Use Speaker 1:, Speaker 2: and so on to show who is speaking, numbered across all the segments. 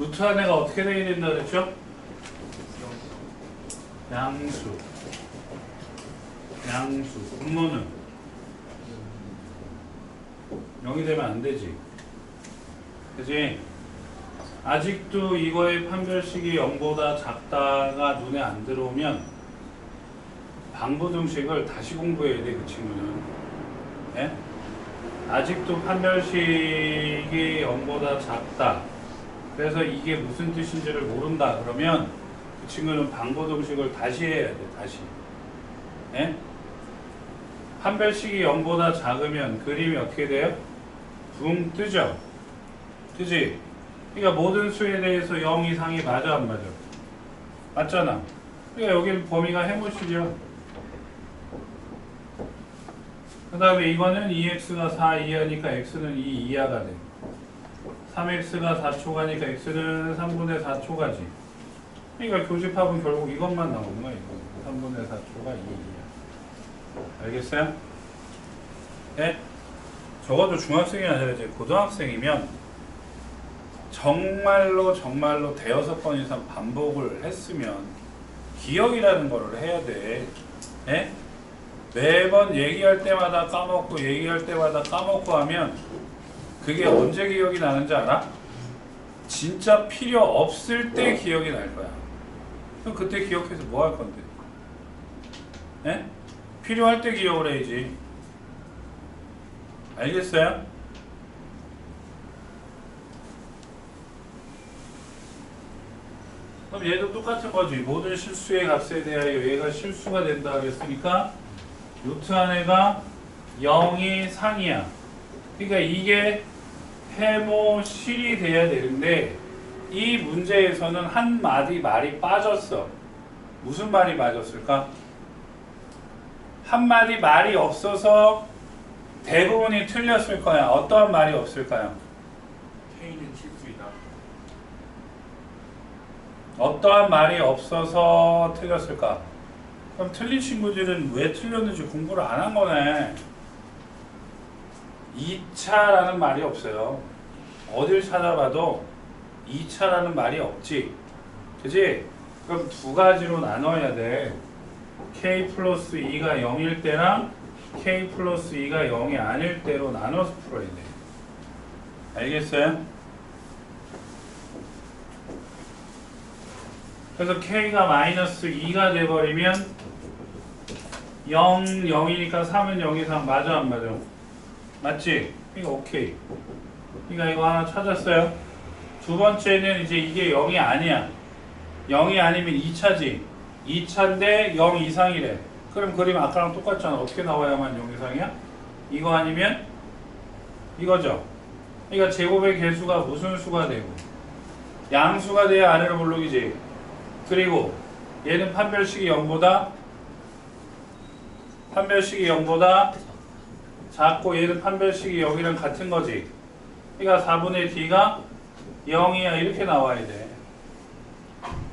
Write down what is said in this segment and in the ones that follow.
Speaker 1: 루트 안에가 어떻게 되어야 된다 그랬죠? 양수. 분모는 0이 되면 안 되지. 그지? 아직도 이거의 판별식이 0보다 작다가 눈에 안 들어오면 방부등식을 다시 공부해야 돼, 그 친구는. 예? 아직도 판별식이 0보다 작다. 그래서 이게 무슨 뜻인지를 모른다. 그러면 그 친구는 방부등식을 다시 해야 돼, 다시. 예? 판별식이 0보다 작으면 그림이 어떻게 돼요? 붕 뜨죠? 그지? 그러니까 모든 수에 대해서 0 이상이 맞아, 안 맞아? 맞잖아. 그러니까 여기는 범위가 해모식이야. 그 다음에 이거는 2x가 4 이하니까 x는 2 이하가 돼. 3x가 4초 가니까 x는 3분의 4초 가지. 그러니까 교집합은 결국 이것만 나오는 거야. 이거. 3분의 4초가 2 이하. 알겠어요? 네? 적어도 중학생이 아니라 이제 고등학생이면 정말로 대여섯 번 이상 반복을 했으면 기억이라는 거를 해야 돼. 네? 매번 얘기할 때마다 까먹고 하면 그게 언제 기억이 나는지 알아? 진짜 필요 없을 때 기억이 날 거야. 그럼 그때 기억해서 뭐 할 건데? 예? 필요할 때 기억을 해야지. 알겠어요? 그럼 얘도 똑같은 거지. 모든 실수의 값에 대하여 얘가 실수가 된다 하겠으니까 루트 안에가 0이 상이야. 그러니까 이게 해모실이 돼야 되는데 이 문제에서는 한 마디 말이 빠졌어. 무슨 말이 빠졌을까? 한 마디 말이 없어서 대부분이 틀렸을 거야. 어떠한 말이 없을까요?
Speaker 2: K는 실수이다.
Speaker 1: 어떠한 말이 없어서 틀렸을까? 그럼 틀린 친구들은 왜 틀렸는지 공부를 안 한 거네. 2차라는 말이 없어요. 어딜 찾아봐도 2차라는 말이 없지. 그지? 그럼 두 가지로 나눠야 돼. K 플러스 2가 0일 때랑 K 플러스 2가 0이 아닐 때로 나눠서 풀어야 돼. 알겠어요? 그래서 K가 마이너스 2가 돼버리면 0, 0이니까 3은 0 이상 맞아, 안 맞아? 맞지? 이거 오케이. 그러니까 이거 하나 찾았어요. 두 번째는 이제 이게 0이 아니야. 0이 아니면 2차지. 2차인데 0 이상이래. 그럼 그림 아까랑 똑같잖아. 어떻게 나와야만 0 이상이야? 이거 아니면 이거죠. 그러니까 제곱의 개수가 무슨 수가 되고 양수가 돼야 아래로 볼록이지. 그리고 얘는 판별식이 0보다 작고 얘는 판별식이 0이랑 같은 거지. 그러니까 4분의 D가 0이야. 이렇게 나와야 돼.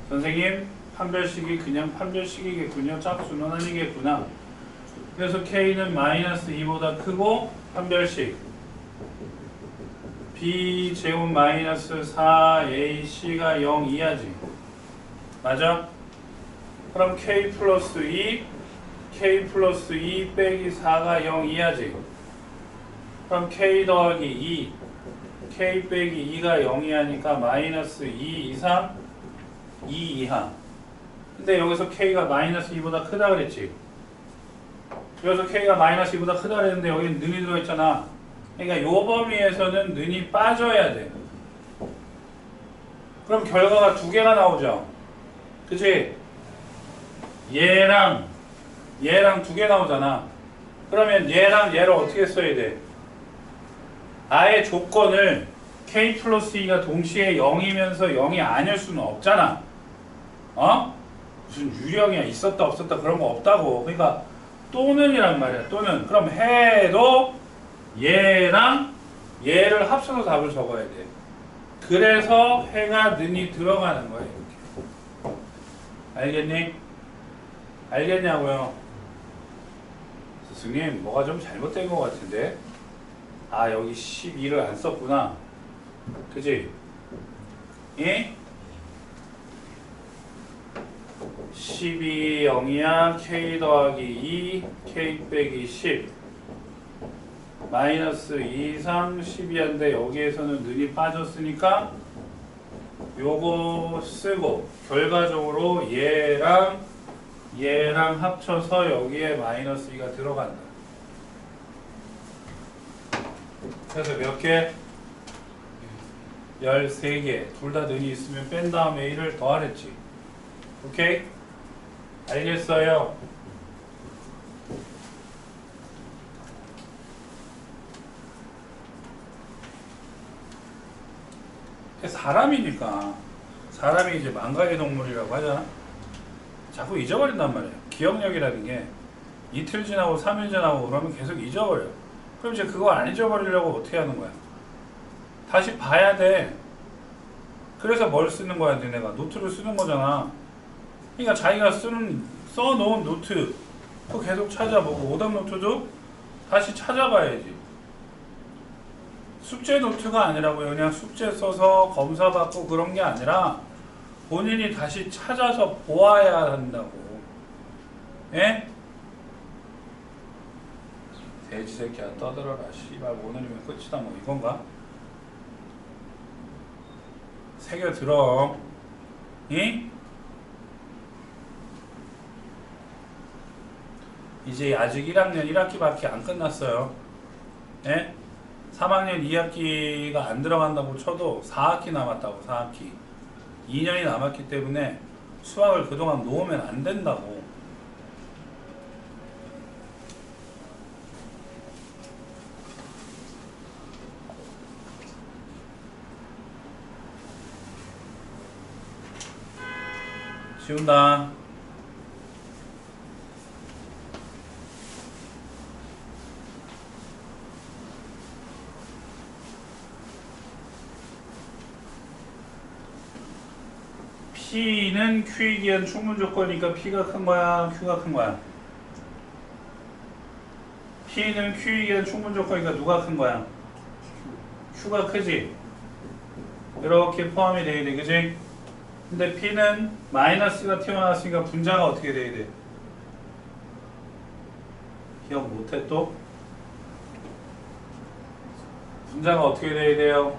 Speaker 1: 선생님, 판별식이 그냥 판별식이겠군요. 짝수는 아니겠구나. 그래서 K는 마이너스 2보다 크고 판별식 B제곱 마이너스 4AC가 0 이하지. 맞아? 그럼 K 플러스 2 빼기 4가 0 이하지. 그럼 K 더하기 2 K 빼기 2가 0 이하니까 마이너스 2 이상 2 이하. 근데 여기서 K가 마이너스 2보다 크다 그랬지. 여기서 K가 마이너스 2보다 크다 그랬는데 여기는 는이 들어있잖아. 그러니까 요 범위에서는 는이 빠져야 돼. 그럼 결과가 두 개가 나오죠. 그치? 얘랑 두 개 나오잖아. 그러면 얘랑 얘를 어떻게 써야 돼? 아예 조건을 K 플러스 2가 동시에 0이면서 0이 아닐 수는 없잖아. 어? 무슨 유령이야. 있었다 없었다 그런 거 없다고. 그러니까 또는이란 말이야. 또는. 그럼 해도 얘랑 얘를 합쳐서 답을 적어야 돼. 그래서 해가 는이 들어가는 거야. 이렇게. 알겠니? 알겠냐고요? 스승님, 뭐가 좀 잘못된 것 예? 12, 0이야. K 더하기 2, K 빼기 10. 마이너스 2, 3, 12인데 여기에서는 는이 빠졌으니까 요거 쓰고 결과적으로 얘랑 합쳐서 여기에 마이너스 2가 들어간다. 그래서 몇 개? 13개. 둘 다 는이 있으면 뺀 다음에 1을 더하랬지. 오케이? 알겠어요? 사람이니까 사람이 이제 망각의 동물이라고 하잖아. 자꾸 잊어버린단 말이야. 기억력이라는 게 이틀 지나고 3일 지나고 그러면 계속 잊어버려. 그럼 이제 그거 안 잊어버리려고 어떻게 하는 거야? 다시 봐야 돼. 그래서 뭘 쓰는 거야, 너네가? 노트를 쓰는 거잖아. 그러니까 자기가 써놓은 노트 그거 계속 찾아보고 오답 노트도 다시 찾아봐야지. 숙제 노트가 아니라고요. 그냥 숙제 써서 검사받고 그런 게 아니라 본인이 다시 찾아서 보아야 한다고. 예? 돼지 새끼야 떠들어라. 씨발 오늘이면 끝이다 뭐 이건가? 새겨 들어. 이? 이제 아직 1학년 1학기밖에 안 끝났어요. 예? 3학년 2학기가 안 들어간다고 쳐도 4학기 남았다고. 4학기 2년이 남았기 때문에 수학을 그동안 놓으면 안 된다고. 지운다. P는 Q에 기한 충분 조건이니까 P가 큰 거야, Q가 큰 거야? P는 Q에 기한 충분 조건이니까 누가 큰 거야? Q가 크지? 이렇게 포함이 돼야 돼, 그지? 근데 P는 마이너스가 튀어나왔으니까 분자가 어떻게 돼야 돼? 기억 못해 또? 분자가 어떻게 돼야 돼요?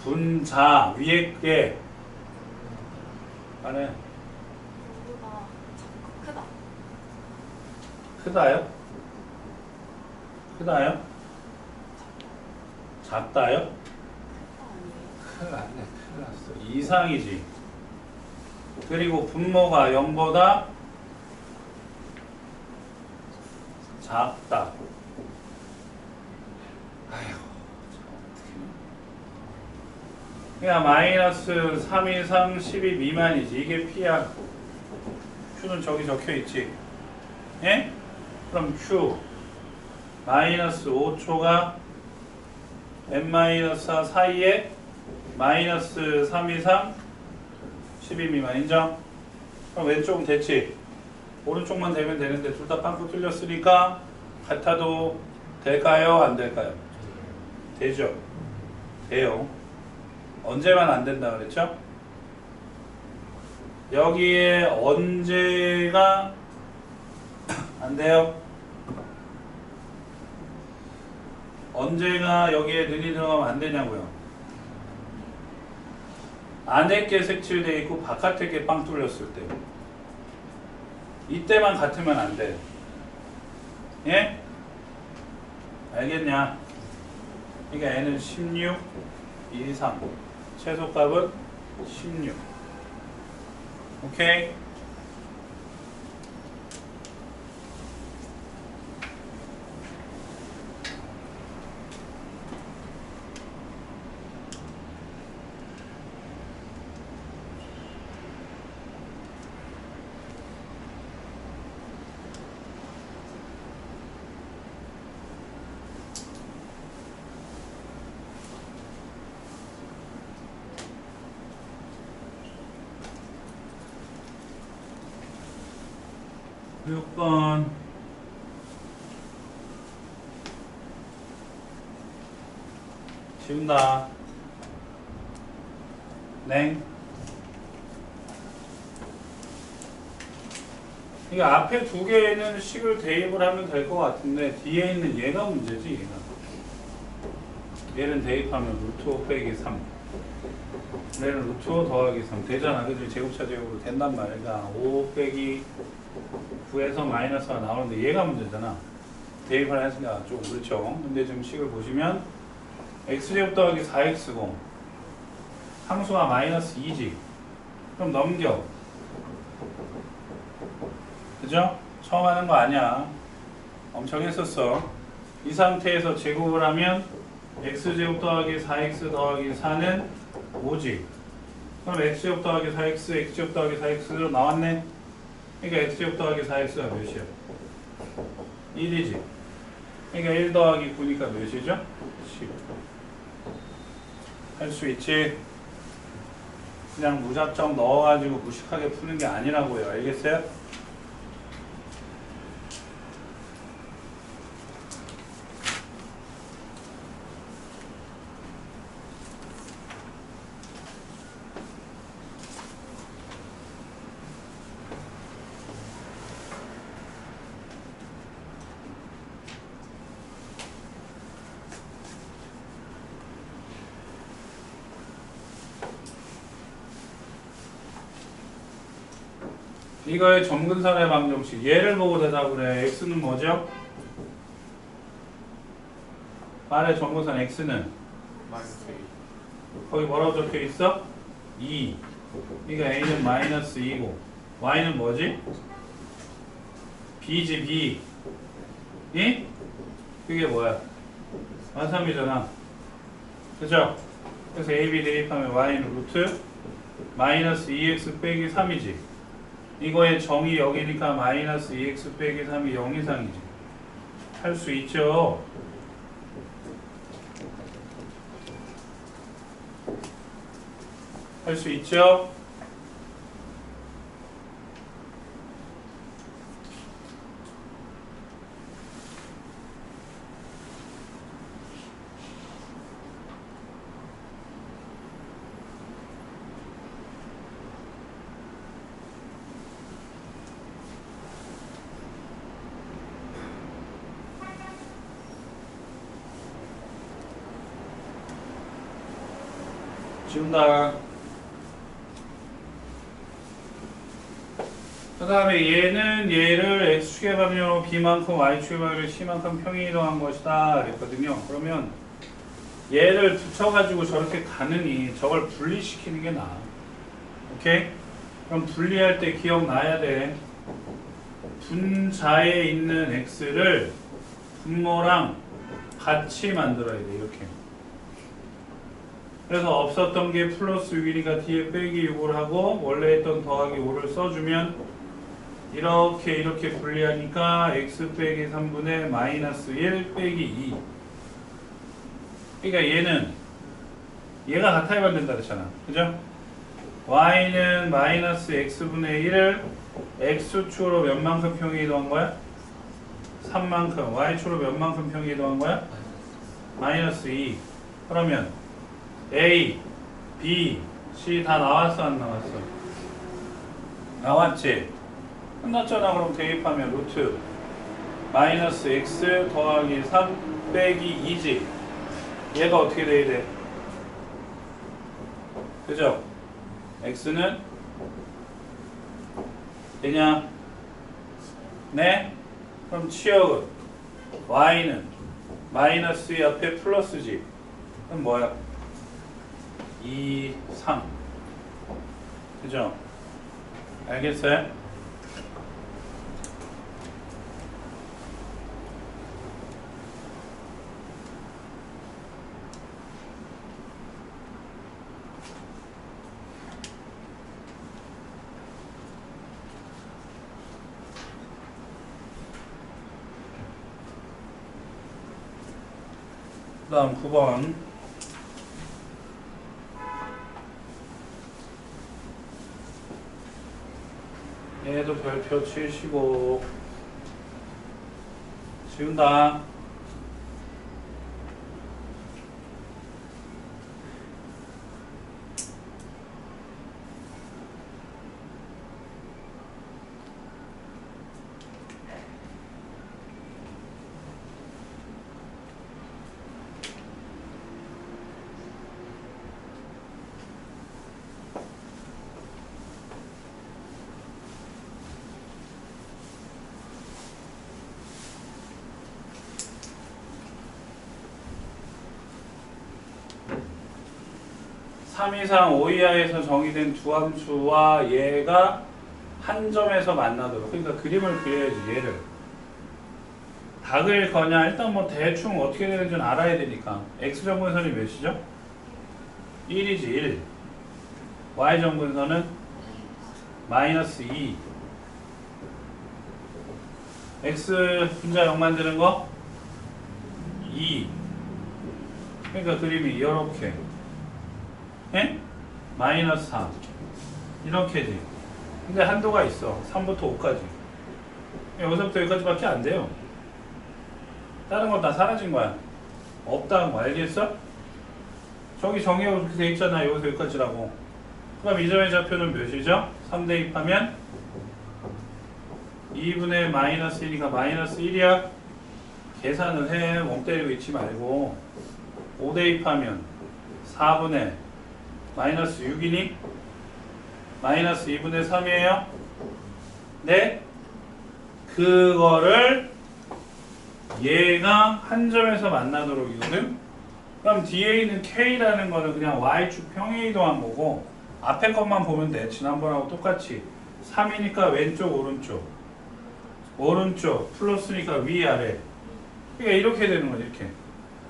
Speaker 1: 분자 위에 게 안에
Speaker 3: 이거보다 크다.
Speaker 1: 크다요? 크다요? 작다요?
Speaker 3: 아니에요.
Speaker 1: 큰일 났네. 큰일 났어. 이상이지. 그리고 분모가 0보다 작다. 아휴, 그냥 마이너스 3, 2, 3, 12 미만이지. 이게 P야. Q는 저기 적혀있지. 예? 그럼 Q 마이너스 5초가 n-4 사이에 마이너스 3, 2, 3, 12 미만 인정? 그럼 왼쪽은 됐지? 오른쪽만 되면 되는데 둘 다 빵꾸 뚫렸으니까 같아도 될까요? 안 될까요? 되죠? 돼요. 언제만 안 된다 그랬죠? 여기에 언제가 안 돼요? 언제가 여기에 는이 들어가면 안 되냐고요? 안에 게 색칠되어 있고 바깥에 게 빵 뚫렸을 때 이때만 같으면 안 돼. 예? 알겠냐? 그러니까 n은 16 이상 최소값은 16. 오케이? (6번) 지운다. 네. 이게 앞에 두 개는 식을 대입을 하면 될 것 같은데 뒤에 있는 얘가 문제지. 얘가. 얘는 대입하면 루트 5 빼기 3. 얘는 루트 5 더하기 3 되잖아. 그치? 제곱차 제곱으로 된단 말이야. 그러니까 5 빼기 9에서 마이너스가 나오는데 얘가 문제잖아. 대입을 하니까 좀 그렇죠. 근데 지금 식을 보시면 x제곱 더하기 4x고 함수가 마이너스 2지. 그럼 넘겨. 그죠? 처음 하는 거 아니야. 엄청 했었어. 이 상태에서 제곱을 하면 x제곱 더하기 4x 더하기 4는 5지. 그럼 x제곱 더하기 4x, x제곱 더하기 4x로 나왔네. 그러니까 x제곱 더하기 4x가 몇이야? 1이지. 그러니까 1 더하기 9니까 몇이죠? 10. 할 수 있지. 그냥 무작정 넣어가지고 무식하게 푸는 게 아니라고요. 알겠어요? 이거의 점근선의 방정식. 얘를 보고 대답을 해. x는 뭐죠? 말의 점근선 x는
Speaker 2: 마이너스
Speaker 1: 거기 뭐라고 적혀 있어? 2. 그러니까 a는 마이너스 2고 y는 뭐지? b지 b. 이? 그게 뭐야? 3이잖아. 그죠? 그래서 a, b 대입하면 y는 루트 마이너스 2x 빼기 3이지. 이거의 정의 여기니까 마이너스 2x 빼기 3이 0 이상이지. 할 수 있죠. 할 수 있죠. 지운다. 그 다음에 얘는 얘를 x축의 방향으로 b만큼 y축의 방향으로 c만큼 평행이동한 것이다 그랬거든요. 그러면 얘를 붙여가지고 저렇게 가느니 저걸 분리시키는 게 나아. 오케이? 그럼 분리할 때 기억나야 돼. 분자에 있는 x를 분모랑 같이 만들어야 돼. 이렇게. 그래서 없었던 게 플러스 6이니까 뒤에 빼기 6을 하고 원래 했던 더하기 5를 써주면 이렇게 분리하니까 x 빼기 3분의 마이너스 1 빼기 2. 그러니까 얘는 얘가 같아야만 된다 그랬잖아. 그죠? y는 마이너스 x분의 1을 x축으로 몇 만큼 평행 이동한 거야? 3만큼. y축으로 몇 만큼 평행 이동한 거야? 마이너스 2. 그러면 A, B, C 다 나왔어 안 나왔어? 나왔지? 끝났잖아. 그럼 대입하면 루트 마이너스 x 더하기 3 빼기 2지. 얘가 어떻게 돼야 돼? 그죠? x는 되냐? 네? 그럼 치역은 y는 마이너스 옆에 플러스지. 그럼 뭐야? 2, 3. 그죠? 알겠어요? 그 다음 9번. 얘도 별표 치시고 지운다. 3 이상 5 이하에서 정의된 두 함수와 얘가 한 점에서 만나도록. 그러니까 그림을 그려야지 얘를. 다 그릴 거냐? 일단 뭐 대충 어떻게 되는지는 알아야 되니까. x정근선이 몇이죠? 1이지 1. y정근선은 마이너스 2. x 분자 0 만드는 거 2. 그러니까 그림이 이렇게. 예? 마이너스 3. 이렇게지. 근데 한도가 있어. 3부터 5까지. 여기서부터 여기까지밖에 안 돼요. 다른 건 다 사라진 거야. 없다는 거 알겠어? 저기 정의가 그렇게 돼 있잖아. 여기서 여기까지라고. 그럼 이 점의 좌표는 몇이죠? 3 대입하면 2분의 마이너스 1이니까 마이너스 1이야. 계산을 해. 멍 때리고 있지 말고. 5 대입하면 4분의 마이너스 6이니? 마이너스 2분의 3이에요? 네? 그거를 얘가 한 점에서 만나도록이거든? 그럼 뒤에 있는 K라는 거는 그냥 Y축 평행이동한 거고 앞에 것만 보면 돼. 지난번하고 똑같이 3이니까 왼쪽 오른쪽 오른쪽 플러스니까 위아래. 그러니까 이렇게 되는 거지. 이렇게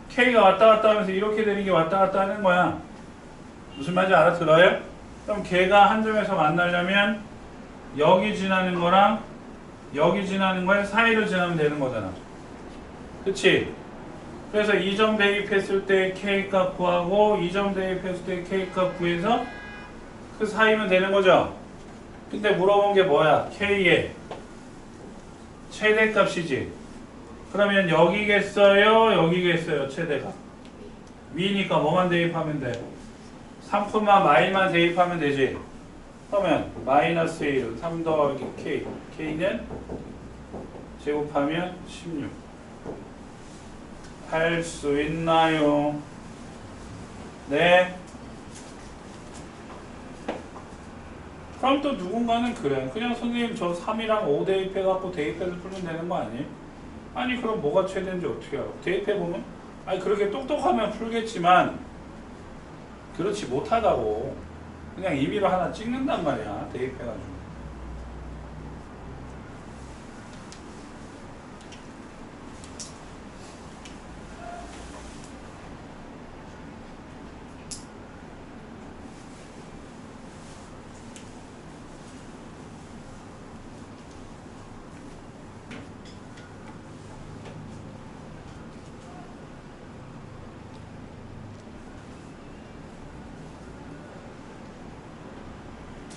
Speaker 1: K가 왔다 갔다 하면서 이렇게 되는 게 왔다 갔다 하는 거야. 무슨 말인지 알아들어요? 그럼 걔가 한 점에서 만나려면 여기 지나는 거랑 여기 지나는 거의 사이를 지나면 되는 거잖아. 그치? 그래서 2점 대입했을 때 K값 구하고 2점 대입했을 때 K값 구해서 그 사이면 되는 거죠. 근데 물어본 게 뭐야? K의 최대값이지. 그러면 여기겠어요? 여기겠어요? 최대값. 위니까 뭐만 대입하면 돼? 3, 마이만 대입하면 되지. 그러면 마이너스 1, 3 더하기 K. K는 제곱하면 16. 할 수 있나요? 네. 그럼 또 누군가는 그래. 그냥 선생님 저 3이랑 5 대입해갖고 대입해서 풀면 되는 거 아니에요? 아니 그럼 뭐가 최대인지 어떻게 알아? 대입해보면? 아니 그렇게 똑똑하면 풀겠지만 그렇지 못하다고. 그냥 임의로 하나 찍는단 말이야. 대입해가지고.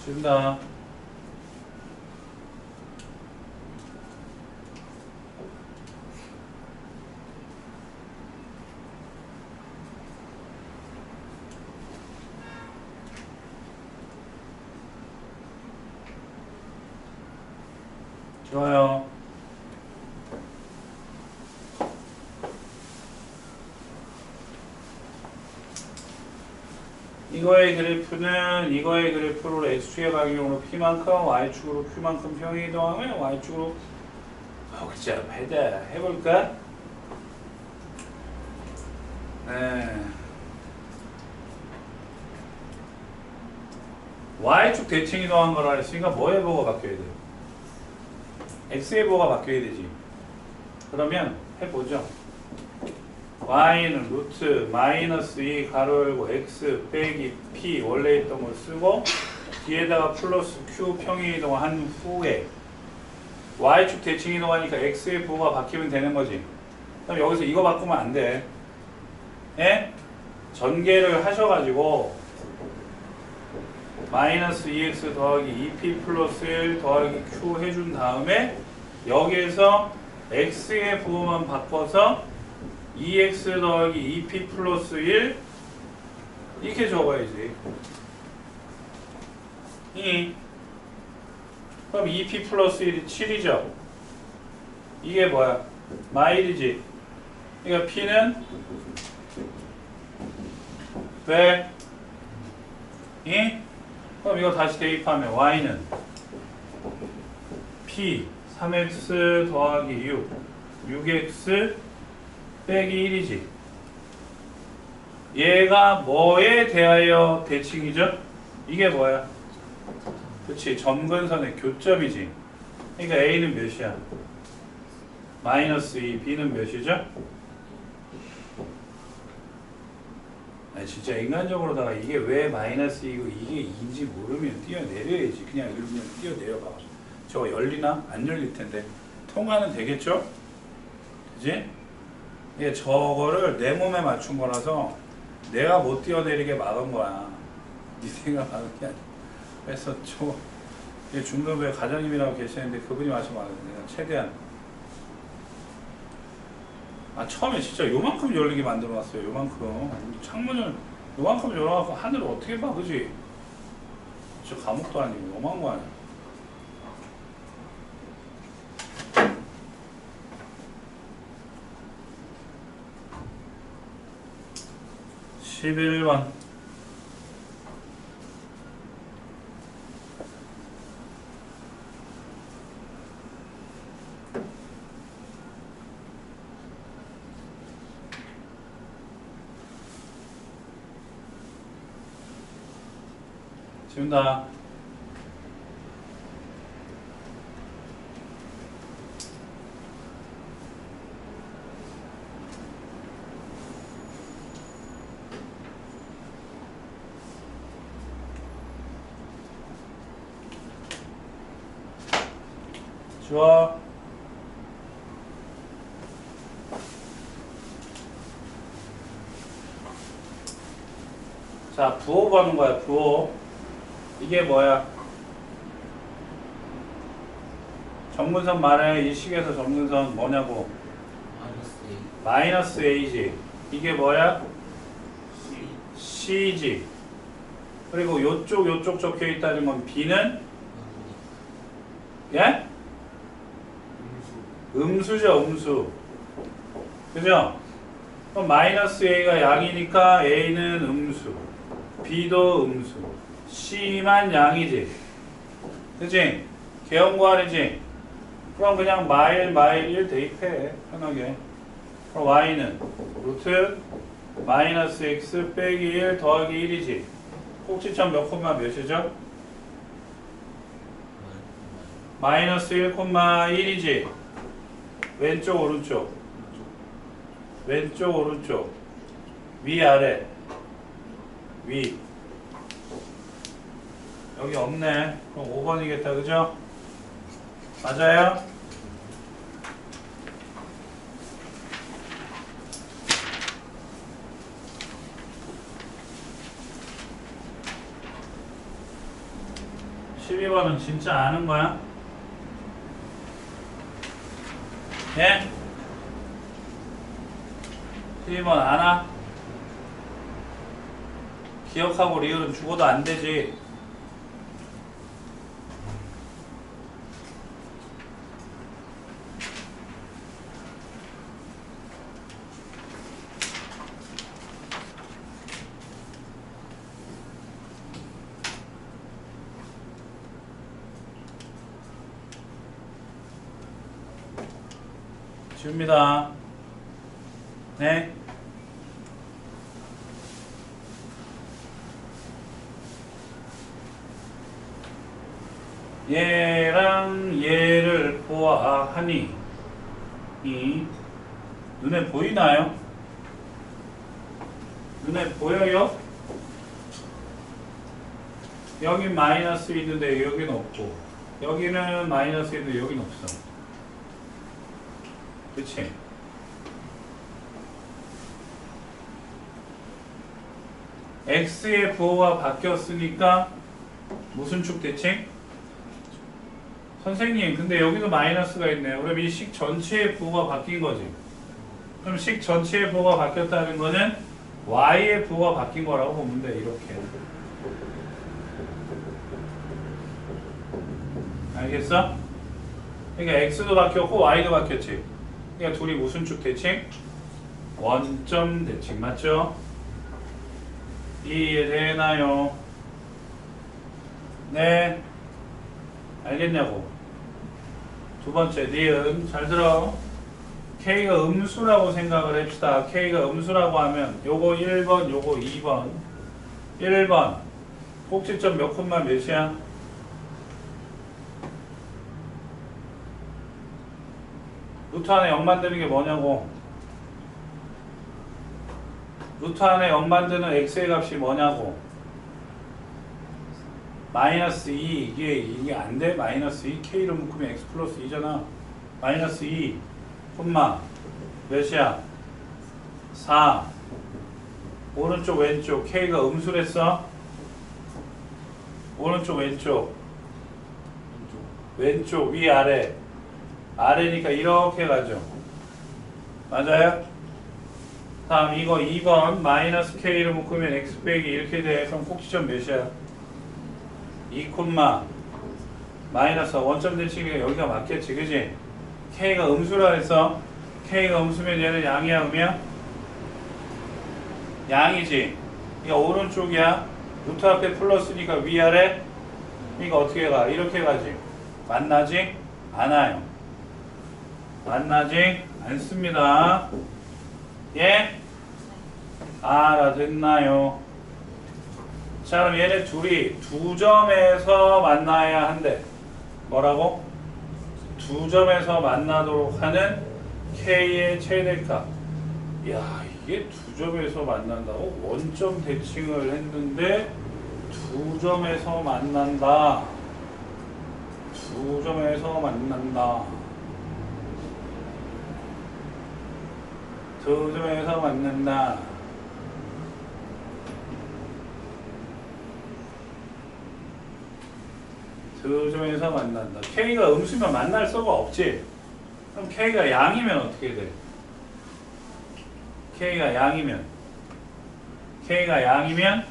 Speaker 1: 준다. 좋아요. 이거의 그래프로 x축의 방향으로 p만큼 y축으로 q만큼 평행이동하면 y축으로 복잡하다. 해볼까? 네. y축 대칭 이동한 거라 했으니까 뭐의 보호가 바뀌어야 돼요? x의 보호가 바뀌어야 되지. 그러면 해보죠. y는 루트 마이너스 2 가로 열고 x 빼기 p 원래 있던 걸 쓰고 뒤에다가 플러스 q 평행 이동한 후에 y축 대칭 이동하니까 x의 부호가 바뀌면 되는 거지. 그럼 여기서 이거 바꾸면 안 돼. 예? 전개를 하셔가지고 마이너스 2x 더하기 2p 플러스 1 더하기 q 해준 다음에 여기에서 x의 부호만 바꿔서 2x 더하기 2p 플러스 1 이렇게 적어야지. 그럼 2p 플러스 1이 7이죠. 이게 뭐야? 마일이지. 그러니까 p는 100. 그럼 이거 다시 대입하면 y는 p 3x 더하기 6 6x 빼기 1이지. 얘가 뭐에 대하여 대칭이죠? 이게 뭐야? 그치, 점근선의 교점이지. 그러니까 A는 몇이야? 마이너스 2, B는 몇이죠? 아니, 진짜 인간적으로다가 이게 왜 마이너스 2고 이게 2인지 모르면 뛰어내려야지. 그냥 이러면 뛰어내려봐. 저거 열리나? 안 열릴 텐데. 통과는 되겠죠? 그지? 이게 저거를 내 몸에 맞춘 거라서 내가 못 뛰어내리게 막은 거야. 니네가 막은 게 아니야. 그래서 중등부에 과장님이라고 계시는데 그분이 맞춰 막은 거야. 최대한. 처음에 진짜 요만큼 열리게 만들어놨어요. 요만큼. 창문을 요만큼 열어갖고 하늘을 어떻게 봐, 그지? 진짜 감옥도 아니고 요만한 거 아니야. 11번. 지운다. 지워. 자, 부호 보는 거야, 부호. 이게 뭐야? 정근선 말해. 이 식에서 정근선 뭐냐고? 마이너스 A지. 이게 뭐야? C지. 그리고 요쪽 적혀 있다는 건 B는? 예? 음수죠, 음수. 그죠? 그럼 마이너스 A가 양이니까 A는 음수, B도 음수, C만 양이지. 그치? 개연구하리지? 그럼 그냥 마일 1 대입해. 편하게. 그럼 Y는 루트 마이너스 X 빼기 1 더하기 1이지. 꼭지점 몇 콤마 몇이죠? 마이너스 1,1이지. 왼쪽 오른쪽 왼쪽 오른쪽 위 아래 위. 여기 없네. 그럼 5번이겠다. 그죠? 맞아요? (12번은) 진짜 아는 거야? 예? 12번 아나? 기억하고 리을은 죽어도 안 되지. 지웁니다. 네. 얘랑 얘를 보아하니 이 눈에 보이나요? 눈에 보여요? 여긴 마이너스 있는데 여긴 없고, 여기는 마이너스 있는데 여긴 없어. 그치? x의 부호가 바뀌었으니까 무슨 축 대칭? 선생님, 근데 여기도 마이너스가 있네요. 그럼 이 식 전체의 부호가 바뀐 거지. 그럼 식 전체의 부호가 바뀌었다는 거는 y의 부호가 바뀐 거라고 보면 돼. 이렇게. 알겠어? 그러니까 x도 바뀌었고 y도 바뀌었지. 그러니까 둘이 무슨 축 대칭? 원점 대칭. 맞죠? 이해되나요? 네. 알겠냐고. 두 번째 니은 잘 들어. K가 음수라고 생각을 합시다. K가 음수라고 하면 요거 1번, 요거 2번. 1번 꼭지점 몇 콤마 몇이야? 루트 안에 0 만드는 게 뭐냐고. 루트 안에 0 만드는 x의 값이 뭐냐고. 마이너스 2. 이게 안 돼? 마이너스 2. k로 묶으면 x 플러스 2잖아. 마이너스 2 콤마 몇이야? 4. 오른쪽 왼쪽 k가 음수랬어? 오른쪽 왼쪽 왼쪽 위 아래 아래니까 이렇게 가죠. 맞아요? 다음 이거 2번 마이너스 k를 묶으면 x 빼기 이렇게 돼. 그럼 꼭지점 몇이야? 2 콤마 마이너스 원점 대칭이니까 여기가 맞겠지, 그지? k가 음수라 해서 k가 음수면 얘는 양이야, 음이야? 양이지. 이거 오른쪽이야. 루트 앞에 플러스니까 위아래. 이거 어떻게 가? 이렇게 가지. 만나지 않아요. 만나지 않습니다. 예? 알아듣나요? 자, 그럼 얘네 둘이 두 점에서 만나야 한대. 뭐라고? 두 점에서 만나도록 하는 K의 최대값. 야, 이게 두 점에서 만난다고? 원점 대칭을 했는데 두 점에서 만난다. 두 점에서 만난다. 두 점에서 만난다. 두 점에서 만난다. K가 음수면 만날 수가 없지. 그럼 K가 양이면 어떻게 돼? K가 양이면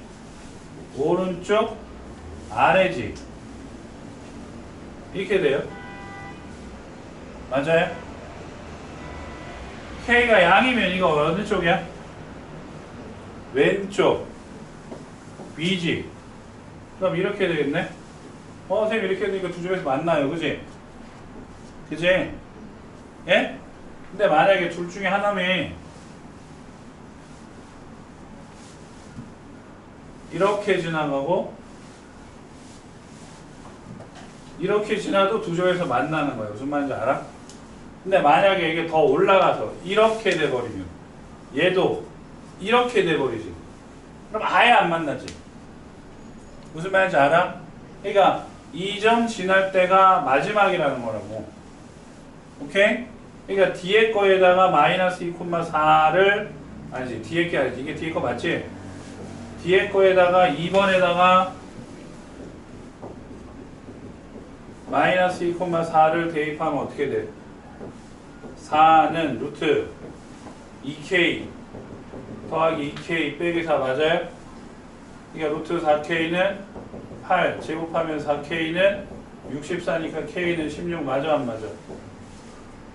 Speaker 1: 오른쪽 아래지. 이렇게 돼요. 맞아요? K가 양이면 이거 어느 쪽이야? 왼쪽 위지. 그럼 이렇게 되겠네. 선생님 이렇게 되니까 두 점에서 만나요. 그지? 그지? 예? 근데 만약에 둘 중에 하나면 이렇게 지나가고 이렇게 지나도 두 점에서 만나는 거예요. 무슨 말인지 알아? 근데 만약에 이게 더 올라가서 이렇게 돼버리면 얘도 이렇게 돼버리지. 그럼 아예 안 만나지. 무슨 말인지 알아? 그러니까 이 점 지날 때가 마지막이라는 거라고. 오케이? 그러니까 뒤에 거에다가 마이너스 2,4를 아니지, 뒤에 게 아니지. 이게 뒤에 거 맞지? 뒤에 거에다가 2번에다가 마이너스 2,4를 대입하면 어떻게 돼? 4는 루트 2k 더하기 2k 빼기 4 맞아요? 그러니까 루트 4k는 8 제곱하면 4k는 64니까 k는 16 맞아 안 맞아?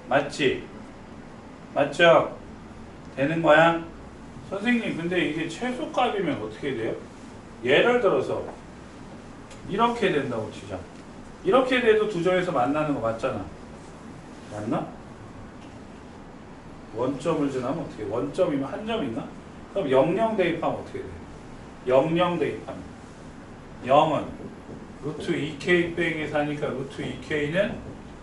Speaker 1: 맞지? 맞죠? 되는 거야? 선생님 근데 이게 최소값이면 어떻게 돼요? 예를 들어서 이렇게 된다고 치자. 이렇게 돼도 두 점에서 만나는 거 맞잖아. 맞나? 원점을 지나면 어떻게 돼? 원점이면 한 점인가? 그럼 00 대입하면 어떻게 돼? 00 대입하면 0은 루트 2k 빼기 4니까 루트 2k는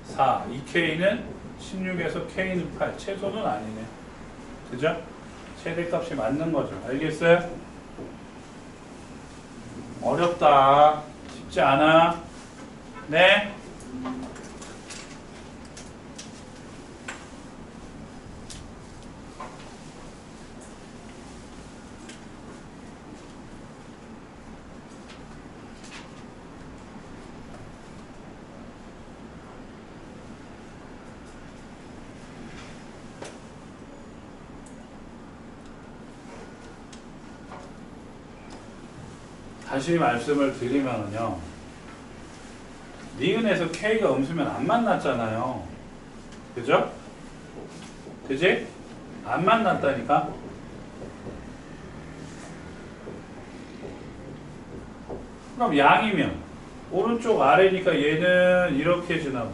Speaker 1: 4 2k는 16에서 k는 8 최소는 아니네. 그죠? 최대값이 맞는 거죠. 알겠어요? 어렵다. 쉽지 않아. 네? 다시 말씀을 드리면요. 니은에서 K가 음수면 안 만났잖아요. 그죠? 그지? 안 만났다니까? 그럼 양이면 오른쪽 아래니까 얘는 이렇게 지나고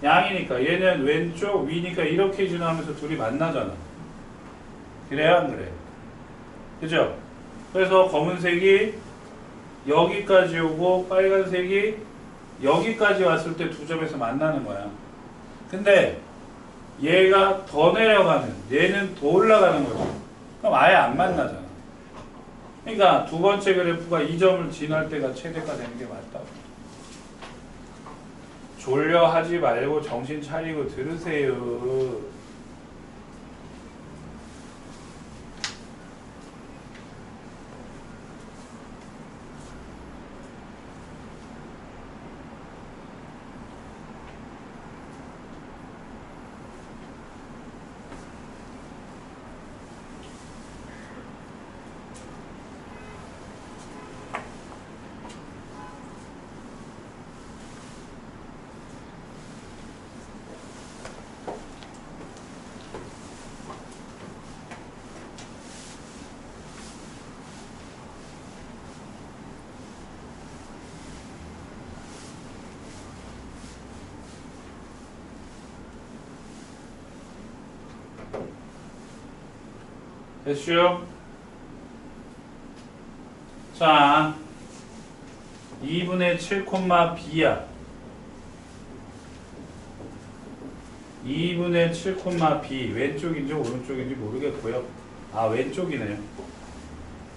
Speaker 1: 양이니까 얘는 왼쪽 위니까 이렇게 지나면서 둘이 만나잖아. 그래야 안 그래? 그죠? 그래서 검은색이 여기까지 오고 빨간색이 여기까지 왔을 때 두 점에서 만나는 거야. 근데 얘가 더 내려가는, 얘는 더 올라가는 거지. 그럼 아예 안 만나잖아. 그러니까 두 번째 그래프가 이 점을 지날 때가 최대가 되는 게 맞다고. 졸려하지 말고 정신 차리고 들으세요. 됐슈? 자, 2분의 7, b야. 2분의 7, b. 왼쪽인지 오른쪽인지 모르겠고요. 아, 왼쪽이네요.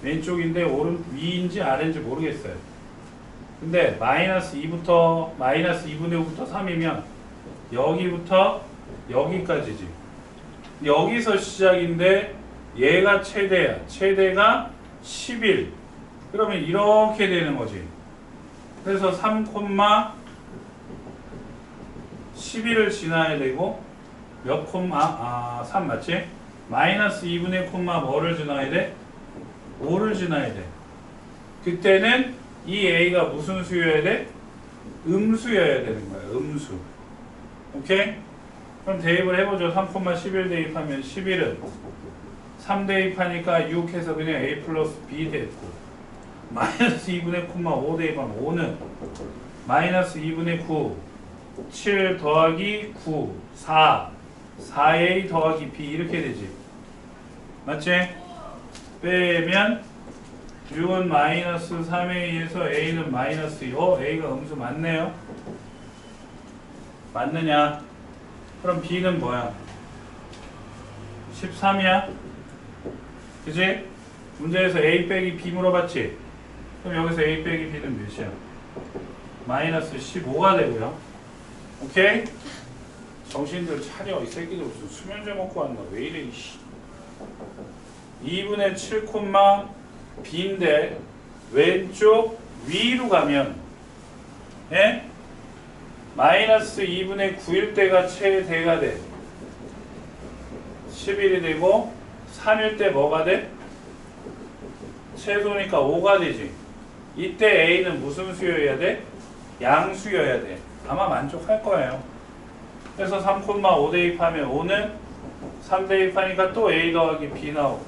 Speaker 1: 왼쪽인데 위인지 아래인지 모르겠어요. 근데 마이너스 2부터 마이너스 2분의 5부터 3이면 여기부터 여기까지지. 여기서 시작인데 얘가 최대야. 최대가 11. 그러면 이렇게 되는 거지. 그래서 3, 11을 지나야 되고 몇 3 맞지? 마이너스 2분의 뭐를 지나야 돼? 5를 지나야 돼. 그때는 이 A가 무슨 수여야 돼? 음수여야 되는 거야. 음수. 오케이? 그럼 대입을 해보죠. 3, 11 대입하면 11은 3 대입하니까 6 해서 그냥 A 플러스 B 됐고, 마이너스 2분의 5 대입하면 5는 마이너스 2분의 9 7 더하기 9 4A 더하기 B 이렇게 되지. 맞지? 빼면 6은 마이너스 3A에서 A는 마이너스 2. A가 음수 맞네요. 맞느냐? 그럼 B는 뭐야? 13이야? 그지? 문제에서 A 빼기 B 물어봤지? 그럼 여기서 A 빼기 B는 몇이야? 마이너스 15가 되고요. 오케이? 정신들 차려. 이 새끼들 무슨 수면제 먹고 왔나? 왜 이래 이씨. 2분의 7, B인데 왼쪽 위로 가면 예? 마이너스 2분의 9일 때가 최대가 돼. 11이 되고 3일 때 뭐가 돼? 최소니까 5가 되지. 이때 A는 무슨 수여야 돼? 양수여야 돼. 아마 만족할 거예요. 그래서 3, 5 대입하면 5는 3 대입하니까 또 A 더하기 B 나오고,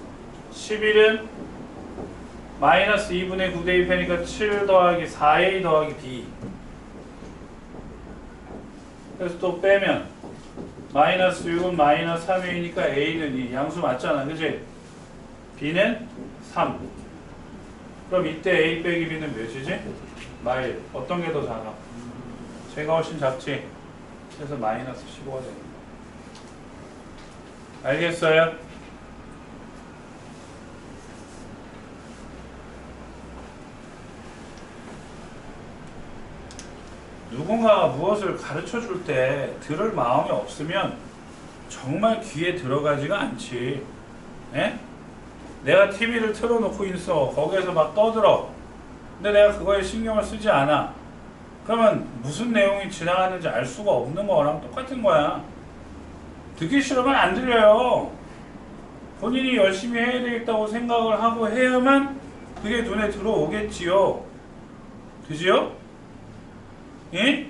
Speaker 1: 11은 마이너스 2분의 9 대입하니까 7 더하기 4A 더하기 B. 그래서 또 빼면 마이너스 6은 마이너스 3A니까 A는 2. 양수 맞잖아. 그지? B는 3. 그럼 이때 A 빼기 B는 몇이지? 마일. 어떤 게 더 작아? 제가 훨씬 작지? 그래서 마이너스 15가 됩니다. 알겠어요? 누군가가 무엇을 가르쳐 줄 때 들을 마음이 없으면 정말 귀에 들어가지가 않지. 에? 내가 TV를 틀어놓고 있어. 거기에서 막 떠들어. 근데 내가 그거에 신경을 쓰지 않아. 그러면 무슨 내용이 지나가는지 알 수가 없는 거랑 똑같은 거야. 듣기 싫으면 안 들려요. 본인이 열심히 해야 되겠다고 생각을 하고 해야만 그게 눈에 들어오겠지요. 그지요? 예?